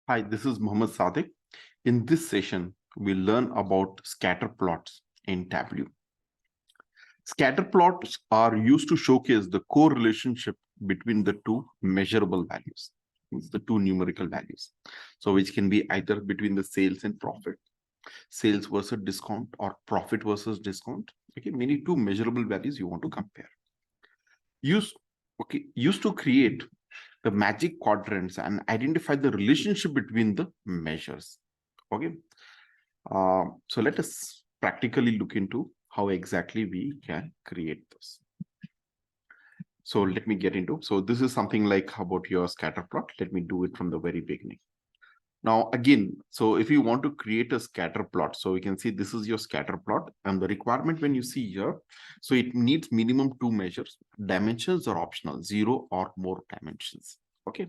Hi, this is Mohammed Sadiq. In this session, we'll learn about scatter plots in Tableau. Scatter plots are used to showcase the correlationship between the two measurable values, means the two numerical values. So which can be either between the sales and profit, sales versus discount, or profit versus discount. Okay, many two measurable values you want to compare. Used to create the magic quadrants and identify the relationship between the measures. Okay, so let us practically look into how exactly we can create this. So let me get into, so this is something like about your scatter plot. Let me do it from the very beginning. Now again, so if you want to create a scatter plot, so we can see this is your scatter plot, and the requirement when you see here, so it needs minimum two measures. Dimensions are optional, 0 or more dimensions. Okay,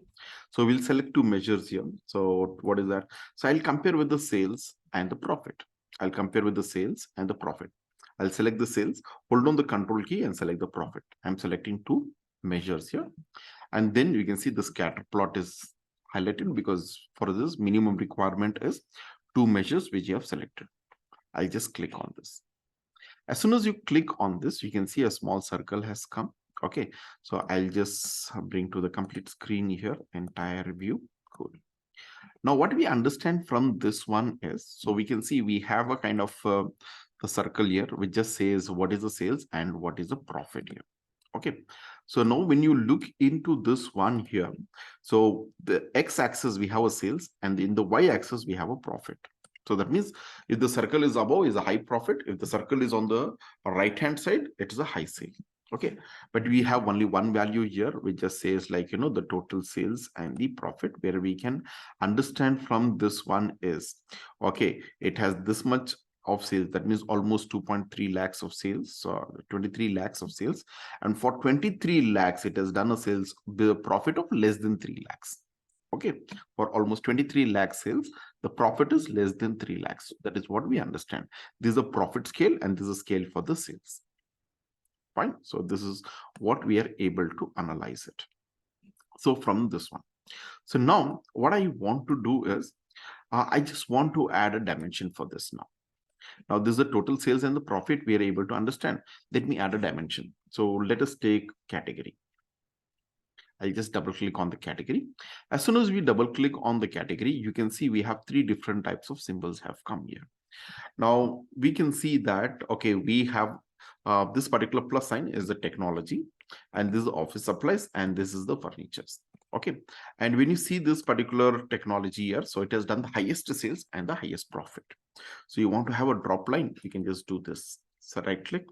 so we'll select two measures here. So what is that? So I'll compare with the sales and the profit. I'll compare with the sales and the profit. I'll select the sales, hold on the control key and select the profit. I'm selecting two measures here. And then you can see the scatter plot is highlighted because for this minimum requirement is two measures which you have selected. I'll just click on this. As soon as you click on this, you can see a small circle has come. Okay, so I'll just bring to the complete screen here, entire view. Cool. Now what we understand from this one is, so we can see we have a kind of a circle here which just says what is the sales and what is the profit here. Okay, so now when you look into this one here, so the x-axis we have a sales, and in the y-axis we have a profit. So that means if the circle is above is a high profit, if the circle is on the right hand side, it is a high sale. Okay, but we have only one value here which just says like, you know, the total sales and the profit, where we can understand from this one is, okay, it has this much of sales, that means almost 2.3 lakhs of sales, so 23 lakhs of sales, and for 23 lakhs it has done a sales the profit of less than 3 lakhs. Okay, for almost 23 lakh sales, the profit is less than 3 lakhs. That is what we understand. This is a profit scale and this is a scale for the sales. Fine, so this is what we are able to analyze it. So from this one, so now what I want to do is I just want to add a dimension for this. Now this is the total sales and the profit we are able to understand. Let me add a dimension. So let us take category. I'll just double click on the category. As soon as we double click on the category, you can see we have three different types of symbols have come here. Now we can see that, okay, we have this particular plus sign is the technology, and this is office supplies, and this is the furnitures. Okay, and when you see this particular technology here, so it has done the highest sales and the highest profit. So you want to have a drop line, you can just do this. So right click,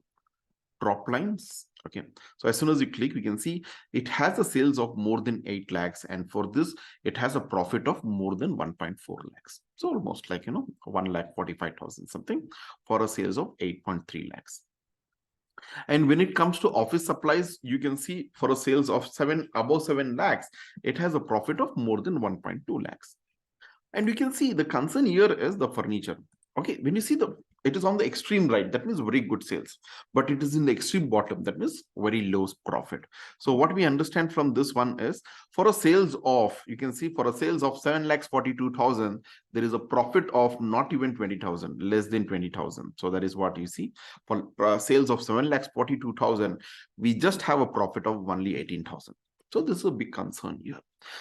drop lines. Okay, so as soon as you click, we can see it has a sales of more than 8 lakhs, and for this it has a profit of more than 1.4 lakhs. So almost like, you know, 1,45,000 something for a sales of 8.3 lakhs. And when it comes to office supplies, you can see for a sales of above 7 lakhs, it has a profit of more than 1.2 lakhs. And you can see the concern here is the furniture. Okay, when you see it is on the extreme right, that means very good sales, but it is in the extreme bottom, that means very low profit. So what we understand from this one is, for a sales of, you can see for a sales of 7,42,000, there is a profit of not even 20,000, less than 20,000. So that is what you see. For sales of 7,42,000, we just have a profit of only 18,000. So this is a big concern here.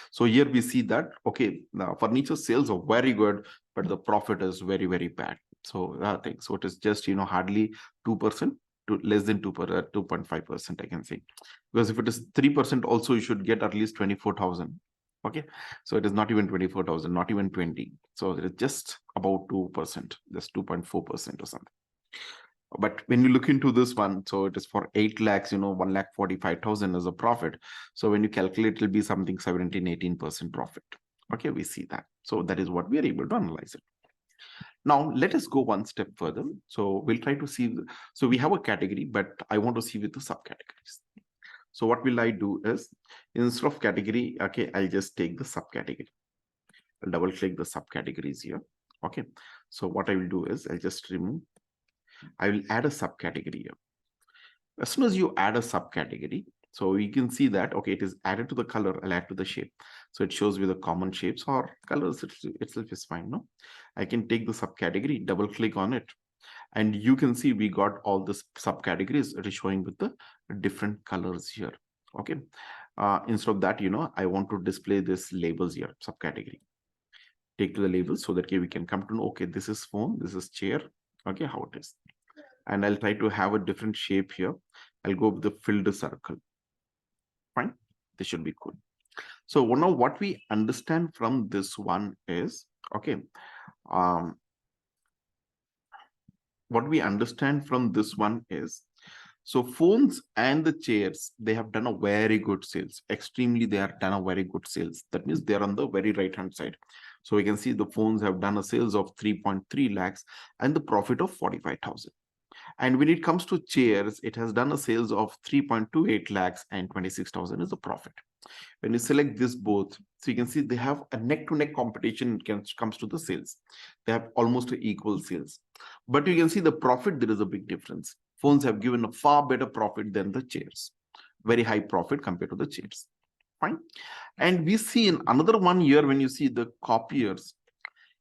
So here we see that, okay, the furniture sales are very good, but the profit is very, very bad. So I think so it is just, you know, hardly 2% to less than 2.5%, I can say, because if it is 3% also, you should get at least 24,000. Okay, so it is not even 24,000, not even 20. So it is just about 2%, just 2.4% or something. But when you look into this one, so it is for 8 lakhs, you know, 1,45,000 as a profit. So when you calculate, it will be something 17-18% profit. Okay, we see that. So that is what we are able to analyze it. Now let us go one step further. So we'll try to see. So we have a category, but I want to see with the subcategories. So what will I do is, instead of category, okay, I'll just take the subcategory. I'll double click the subcategories here. Okay, so what I will do is I'll just remove. I will add a subcategory here. As soon as you add a subcategory, so you can see that, okay, it is added to the color, I'll add to the shape. So it shows with the common shapes or colors itself is fine. No, I can take the subcategory, double click on it, and you can see we got all the subcategories. It is showing with the different colors here. Okay, instead of that, I want to display this labels here, subcategory. Take to the labels so that we can come to know, okay, this is phone, this is chair, okay, how it is. And I'll try to have a different shape here. I'll go with the filled circle. Fine, this should be good. So now what we understand from this one is, okay, what we understand from this one is, so phones and the chairs, they have done a very good sales. Extremely, they have done a very good sales. That means they're on the very right hand side. So we can see the phones have done a sales of 3.3 lakhs and the profit of 45,000. And when it comes to chairs, it has done a sales of 3.28 lakhs and 26,000 is the profit. When you select this both, so you can see they have a neck-to-neck competition when it comes to the sales. They have almost equal sales. But you can see the profit, there is a big difference. Phones have given a far better profit than the chairs. Very high profit compared to the chairs. Fine. And we see in another 1 year, when you see the copiers,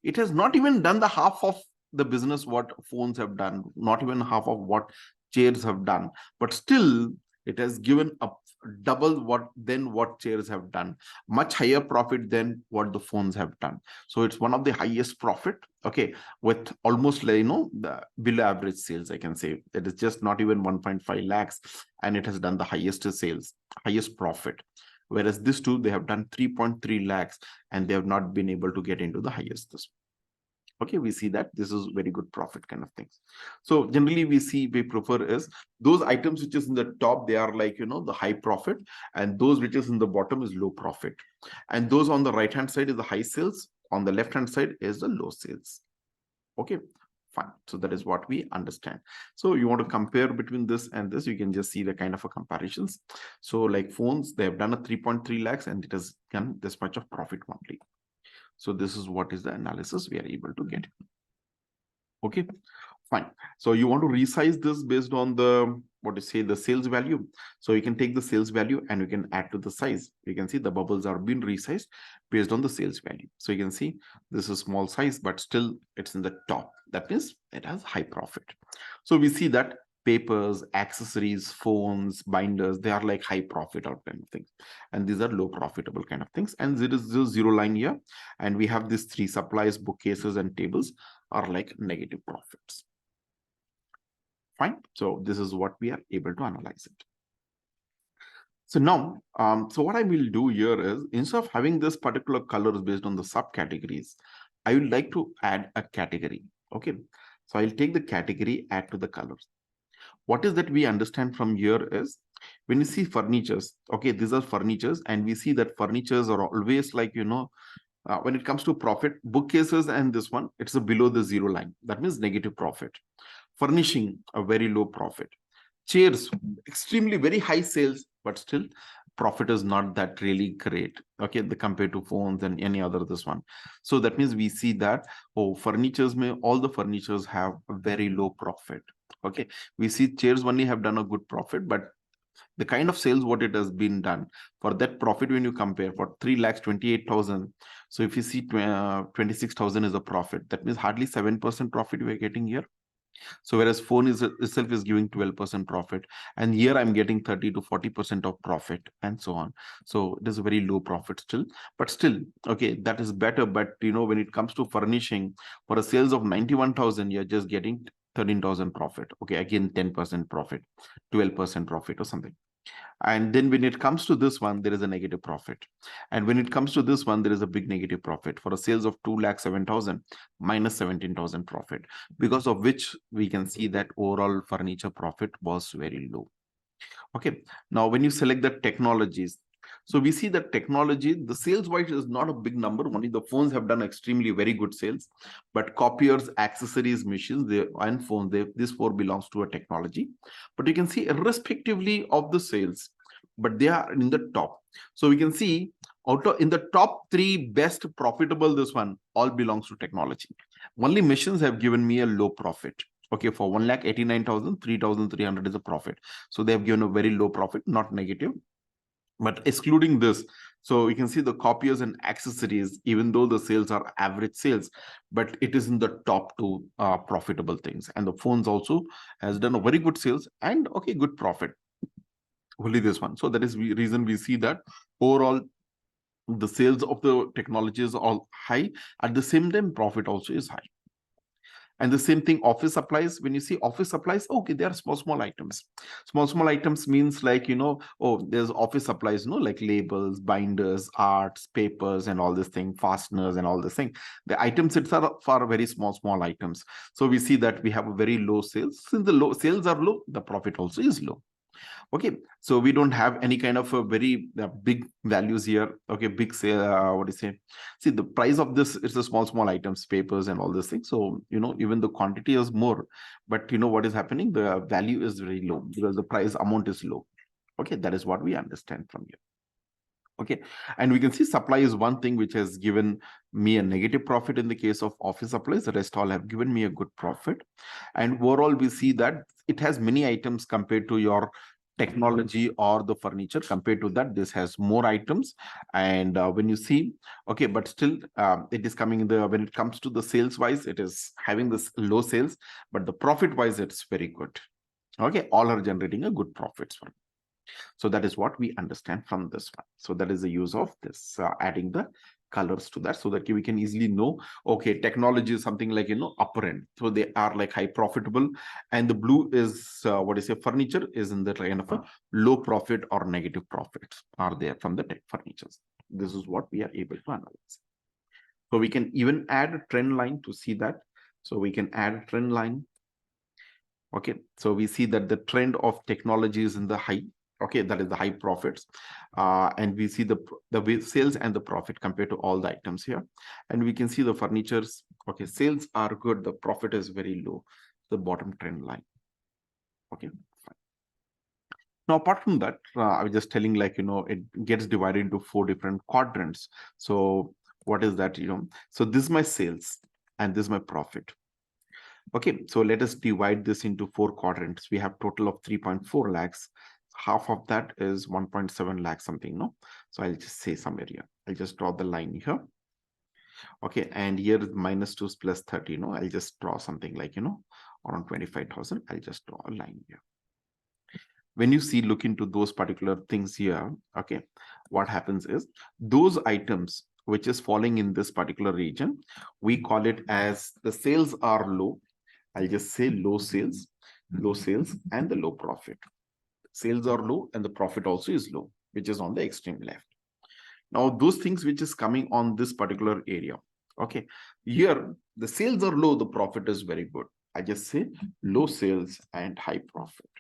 it has not even done the half of the business what phones have done, not even half of what chairs have done, but still it has given up double what chairs have done, much higher profit than what the phones have done. So it's one of the highest profit, okay, with almost the below average sales. I can say it is just not even 1.5 lakhs and it has done the highest sales, highest profit. Whereas these two, they have done 3.3 lakhs and they have not been able to get into the highest. Okay, we see that this is very good profit kind of things. So generally we prefer is those items which is in the top, they are like, the high profit, and those which is in the bottom is low profit. And those on the right hand side is the high sales, on the left hand side is the low sales. Okay, fine. So that is what we understand. So you want to compare between this and this, you can just see the kind of a comparisons. So like phones, they have done a 3.3 lakhs and it has done this much of profit only. So this is what is the analysis we are able to get. Okay, fine. So you want to resize this based on the, the sales value. So you can take the sales value and you can add to the size. You can see the bubbles are being resized based on the sales value. So you can see this is small size, but still it's in the top. That means it has high profit. So we see that papers, accessories, phones, binders, they are like high profit or kind of things, and these are low profitable kind of things. And there is the zero line here, and we have these three: supplies, bookcases, and tables are like negative profits. Fine. So this is what we are able to analyze it. So now, so what I will do here is, instead of having this particular colors based on the subcategories, I would like to add a category. Okay, so I'll take the category, add to the colors. What is that we understand from here is, when you see furnitures, okay, these are furnitures, and we see that furnitures are always like, when it comes to profit, bookcases and this one, it's below the zero line. That means negative profit. Furnishing, a very low profit. Chairs, extremely very high sales, but still profit is not that really great, okay, compared to phones and any other this one. So that means we see that, all the furnitures have a very low profit. Okay, we see chairs only have done a good profit, but the kind of sales what it has been done, for that profit, when you compare for 3,28,000, so if you see 26,000 is a profit, that means hardly 7% profit we are getting here. So whereas phone itself is giving 12% profit, and here I'm getting 30 to 40% of profit, and so on. So it is a very low profit still, but still, okay, that is better. But when it comes to furnishing, for a sales of 91,000, you're just getting 13,000 profit. Okay, again 10% profit, 12% profit or something. And then when it comes to this one, there is a negative profit. And when it comes to this one, there is a big negative profit. For a sales of 2,07,000, minus 17,000 profit, because of which we can see that overall furniture profit was very low. Okay, now when you select the technologies, so we see that technology, the sales wise is not a big number. Only the phones have done extremely very good sales, but copiers, accessories, machines, and phones, this four belongs to a technology. But you can see irrespectively of the sales, but they are in the top. So we can see in the top three best profitable, this one all belongs to technology. Only machines have given me a low profit. Okay, for 1,89,000, 3,300 is a profit. So they have given a very low profit, not negative. But excluding this, So you can see the copiers and accessories, even though the sales are average sales, but it is in the top two profitable things. And the phones also has done a very good sales and okay, good profit. Only this one. So that is the reason we see that overall the sales of the technologies are high. At the same time, profit also is high. And the same thing, office supplies. When you see office supplies, okay, they are small items. Small items means like, oh, there's office supplies, like labels, binders, arts, papers, and all this thing, fasteners, and all this thing. The items itself are very small items. So we see that we have a very low sales. Since the low sales are low, the profit also is low. Okay, so we don't have any kind of a very big values here. Okay, big say what do you say, see the price of this, it's a small items, papers and all these things. So even the quantity is more, but what is happening, the value is very low because the price amount is low. Okay, that is what we understand from here. Okay, and we can see supply is one thing which has given me a negative profit in the case of office supplies. The rest all have given me a good profit. And overall we see that it has many items compared to your technology or the furniture. Compared to that, this has more items. And when you see, okay, but still it is coming in the, when it comes to the sales wise, it is having this low sales, but the profit wise it's very good. Okay, all are generating a good profits one. So that is what we understand from this one. So that is the use of this, adding the colors to that, so that we can easily know, okay, technology is something like, upper end. So they are like high profitable. And the blue is, what is a furniture is in the kind of a low profit or negative profits are there from the tech furnitures. This is what we are able to analyze. So we can even add a trend line to see that. So we can add a trend line. Okay, so we see that the trend of technology is in the high. Okay, that is the high profits. And we see the sales and the profit compared to all the items here. And we can see the furnitures. Okay, sales are good, the profit is very low, the bottom trend line. Okay, fine. Now apart from that, I was just telling, like, it gets divided into 4 different quadrants. So what is that? So this is my sales and this is my profit. Okay, so let us divide this into 4 quadrants. We have total of 3.4 lakhs. Half of that is 1.7 lakhs something, no? So I'll just say somewhere here. I'll just draw the line here. Okay, and here is -2 plus 30, no? I'll just draw something like, around 25,000. I'll just draw a line here. When you see, look into those particular things here, okay, what happens is those items which is falling in this particular region, we call it as the sales are low. I'll just say low sales, and the low profit. Sales are low and the profit also is low, which is on the extreme left. Now, those things which is coming on this particular area. Okay, here the sales are low, the profit is very good. I just say low sales and high profit.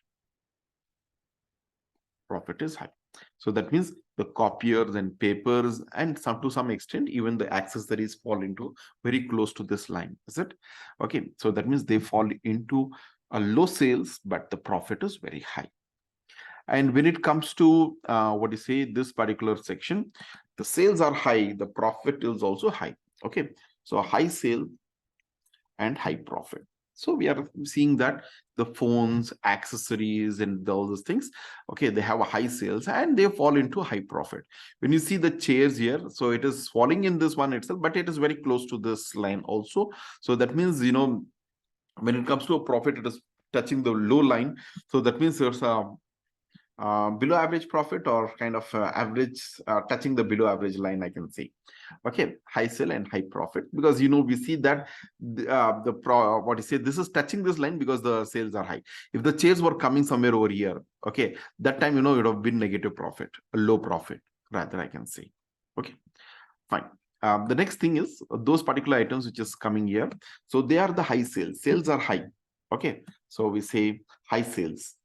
Profit is high. So that means the copiers and papers and to some extent, even the accessories fall into very close to this line. Is it? Okay, so that means they fall into a low sales, but the profit is very high. And when it comes to what you say, this particular section, the sales are high, the profit is also high. Okay, so high sale and high profit. So we are seeing that the phones, accessories, and all those things, okay, they have a high sales and they fall into high profit. When you see the chairs here, so it is falling in this one itself, but it is very close to this line also. So that means, when it comes to a profit, it is touching the low line. So that means there's a below average profit or kind of average, touching the below average line, I can say. Okay, high sale and high profit, because we see that what you say, this is touching this line because the sales are high. If the chairs were coming somewhere over here, okay, that time it would have been negative profit, a low profit rather, I can say. Okay, fine. The next thing is those particular items which is coming here, so they are the high sales. Sales are high. Okay, so we say high sales.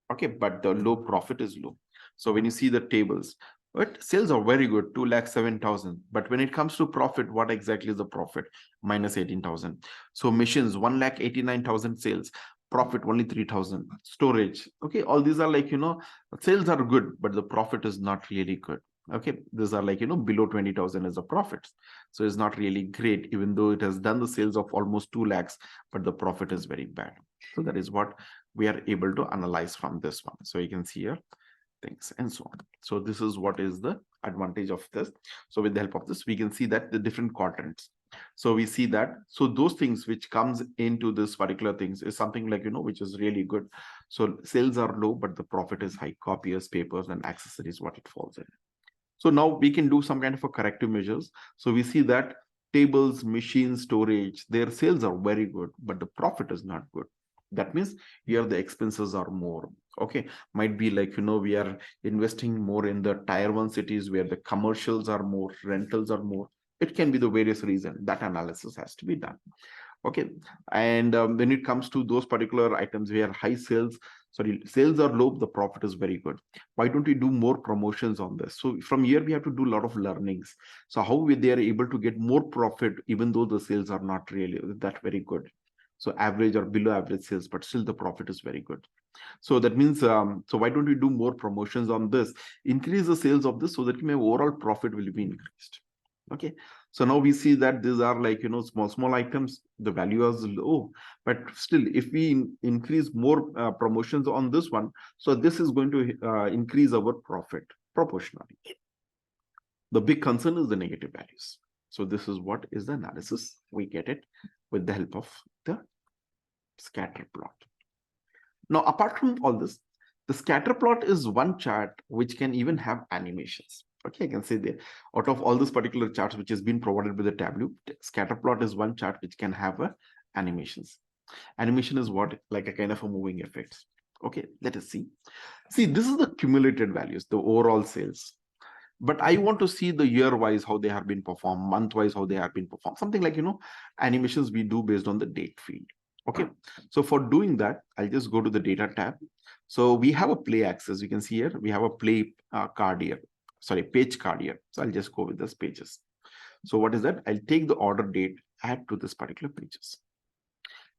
Okay, but the low profit is low. So when you see the tables, but sales are very good, 2,07,000. But when it comes to profit, what exactly is the profit? -18,000. So machines, 1,89,000 sales, profit only 3,000. Storage, okay, all these are like, sales are good, but the profit is not really good. Okay, these are like, below 20,000 is the profits. So it's not really great, even though it has done the sales of almost 2 lakhs, but the profit is very bad. So that is what we are able to analyze from this one. So you can see here, things and so on. So this is what is the advantage of this. So with the help of this, we can see that the different quadrants. So we see that, so those things which comes into this particular things is something like, which is really good. So sales are low, but the profit is high. Copiers, papers, and accessories, what it falls in. So now we can do some kind of a corrective measures. So we see that tables, machines, storage, their sales are very good, but the profit is not good. That means here the expenses are more. Okay, might be like, we are investing more in the tier 1 cities where the commercials are more, rentals are more. It can be the various reason. That analysis has to be done. Okay, and when it comes to those particular items where high sales, sorry, sales are low, the profit is very good. Why don't we do more promotions on this? So from here we have to do a lot of learnings. So how they are able to get more profit even though the sales are not really that very good. So average or below average sales, but still the profit is very good. So that means, so why don't we do more promotions on this, increase the sales of this, so that my overall profit will be increased. Okay, so now we see that these are like, small items, the value is low, but still if we increase more promotions on this one, so this is going to increase our profit proportionally. The big concern is the negative values. So this is what is the analysis. We get it with the help of the scatter plot. Now, apart from all this, the scatter plot is one chart which can even have animations. Okay, I can say that out of all these particular charts which has been provided with the Tableau, scatter plot is one chart which can have animations. Animation is what? Like a kind of a moving effects. Okay, let us see. See, this is the cumulated values, the overall sales. But I want to see the year wise how they have been performed, month wise how they have been performed. Something like, animations we do based on the date field. Okay, so for doing that, I'll just go to the data tab. So we have a play axis. You can see here, we have a play card here. Sorry, page card here. So I'll just go with this pages. So what is that? I'll take the order date, add to this particular pages.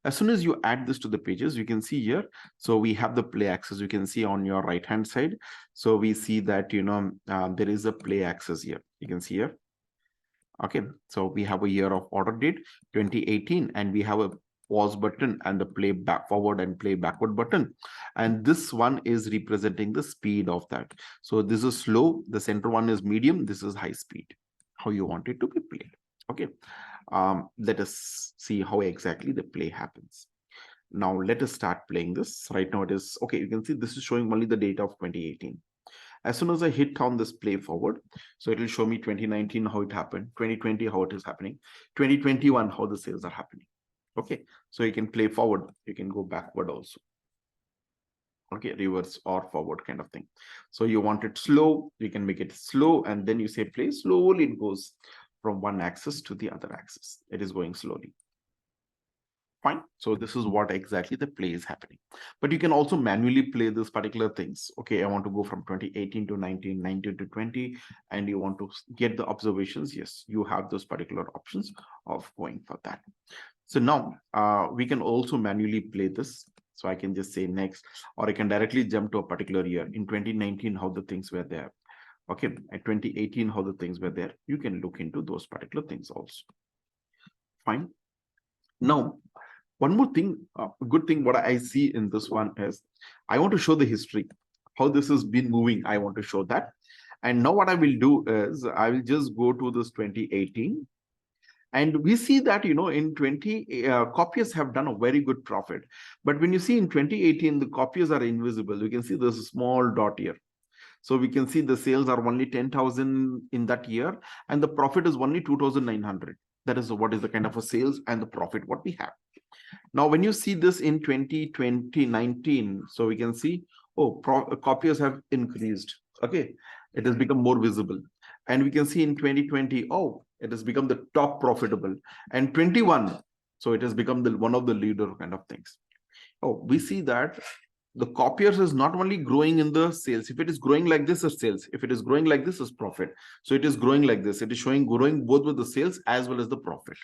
As soon as you add this to the pages, you can see here. So we have the play axis. You can see on your right hand side. So we see that, there is a play axis here. You can see here. Okay, so we have a year of order date 2018, and we have a pause button and the play back forward and play backward button, and this one is representing the speed of that. So this is slow, the center one is medium, this is high speed, how you want it to be played. Okay, let us see how exactly the play happens. Now let us start playing this. Right now it is okay. You can see this is showing only the data of 2018. As soon as I hit on this play forward, so it will show me 2019 how it happened, 2020 how it is happening, 2021 how the sales are happening. Okay, so you can play forward, you can go backward also. Okay, reverse or forward kind of thing. So you want it slow, you can make it slow, and then you say play slowly. It goes from one axis to the other axis. It is going slowly. Fine. So this is what exactly the play is happening. But you can also manually play this particular things. Okay, I want to go from 2018 to 19, 19 to 20, and you want to get the observations. Yes, you have those particular options of going for that. So now we can also manually play this. So I can just say next, or I can directly jump to a particular year. In 2019, how the things were there. Okay, at 2018, how the things were there. You can look into those particular things also. Fine. Now, one more thing, good thing what I see in this one is I want to show the history, how this has been moving. I want to show that. And now what I will do is I will just go to this 2018. And we see that, in 20, copiers have done a very good profit. But when you see in 2018, the copiers are invisible. You can see there's a small dot here. So we can see the sales are only 10,000 in that year, and the profit is only 2,900. That is what is the kind of a sales and the profit what we have. Now, when you see this in 2019, so we can see, copiers have increased. Okay, it has become more visible. And we can see in 2020, it has become the top profitable. And 21, so it has become one of the leader kind of things. We see that the copiers is not only growing in the sales. If it is growing like this is sales. If it is growing like this is profit. So it is growing like this. It is showing growing both with the sales as well as the profit.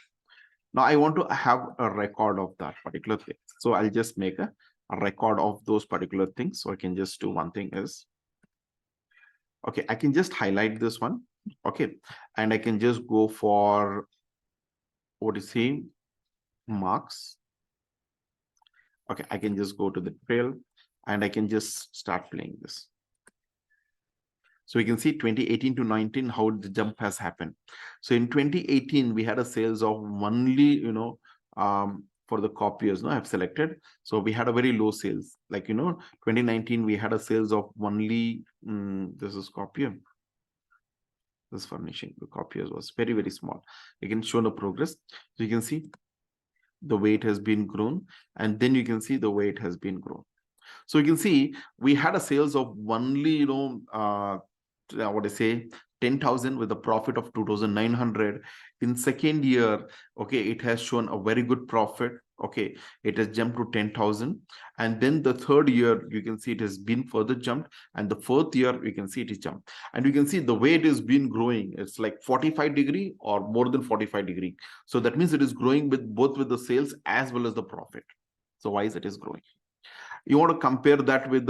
Now I want to have a record of that particular thing. So I'll just make a record of those particular things. So I can just do one thing is, okay, I can just highlight this one. Okay, and I can just go for what is he marks. Okay, I can just go to the trail and I can just start playing this. So we can see 2018 to 19, how the jump has happened. So in 2018, we had a sales of only, for the copiers, no, I have selected. So we had a very low sales, like, 2019, we had a sales of only, this is copier. This furnishing, the copiers was very, very small. You can show the progress. So you can see the way it has been grown, and then you can see the way it has been grown. So you can see we had a sales of only, what I say, 10,000 with a profit of 2,900. In second year, okay, it has shown a very good profit. Okay, it has jumped to 10,000. And then the third year, you can see it has been further jumped. And the fourth year, you can see it is jumped. And you can see the way it has been growing, it's like 45-degree or more than 45-degree. So that means it is growing with both with the sales as well as the profit. So why is it is growing? You want to compare that with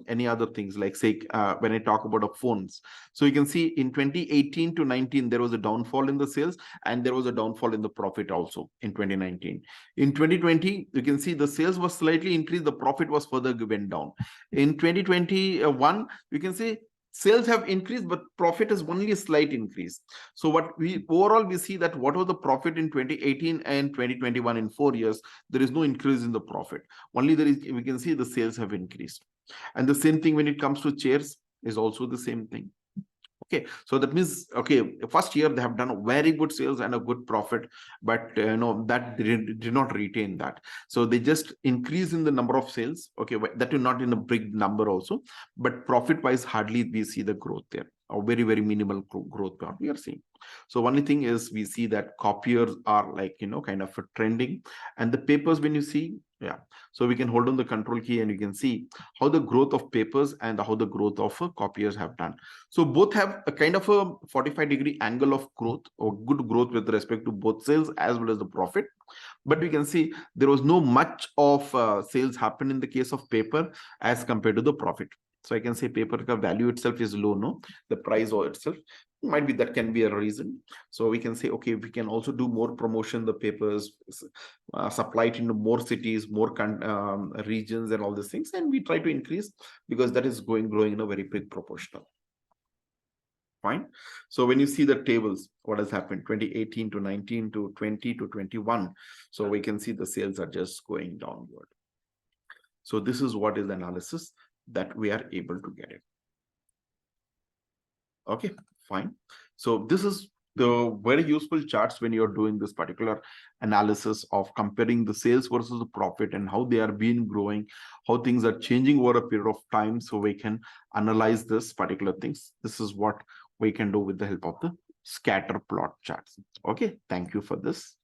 any other things, like say, when I talk about the phones. So you can see in 2018 to 19, there was a downfall in the sales, and there was a downfall in the profit also in 2019. In 2020, you can see the sales was slightly increased, the profit was further went down. In 2021, you can see sales have increased, but profit is only a slight increase. So what we overall we see that what was the profit in 2018 and 2021, in 4 years, there is no increase in the profit. Only there is, we can see the sales have increased. And the same thing when it comes to chairs is also the same thing. Okay, so that means, okay, first year they have done a very good sales and a good profit, but that did not retain that. So they just increase in the number of sales. Okay, that is not in a big number also, but profit wise, hardly we see the growth there, or very, very minimal growth what we are seeing. So only thing is we see that copiers are like, kind of a trending, and the papers, when you see, yeah, so we can hold on the control key and you can see how the growth of papers and how the growth of copiers have done. So both have a kind of a 45-degree angle of growth, or good growth with respect to both sales as well as the profit. But we can see there was no much of sales happen in the case of paper as compared to the profit. So I can say paper value itself is low, no, the price or itself might be, that can be a reason. So we can say, okay, we can also do more promotion the papers, supply it into more cities, more regions and all these things, and we try to increase, because that is growing in a very big proportional. Fine. So when you see the tables, what has happened 2018 to 19 to 20 to 21, so we can see the sales are just going downward. So this is what is the analysis that we are able to get it. Okay, fine. So this is the very useful charts when you're doing this particular analysis of comparing the sales versus the profit, and how they are being growing, how things are changing over a period of time, so we can analyze this particular things. This is what we can do with the help of the scatter plot charts. Okay, thank you for this.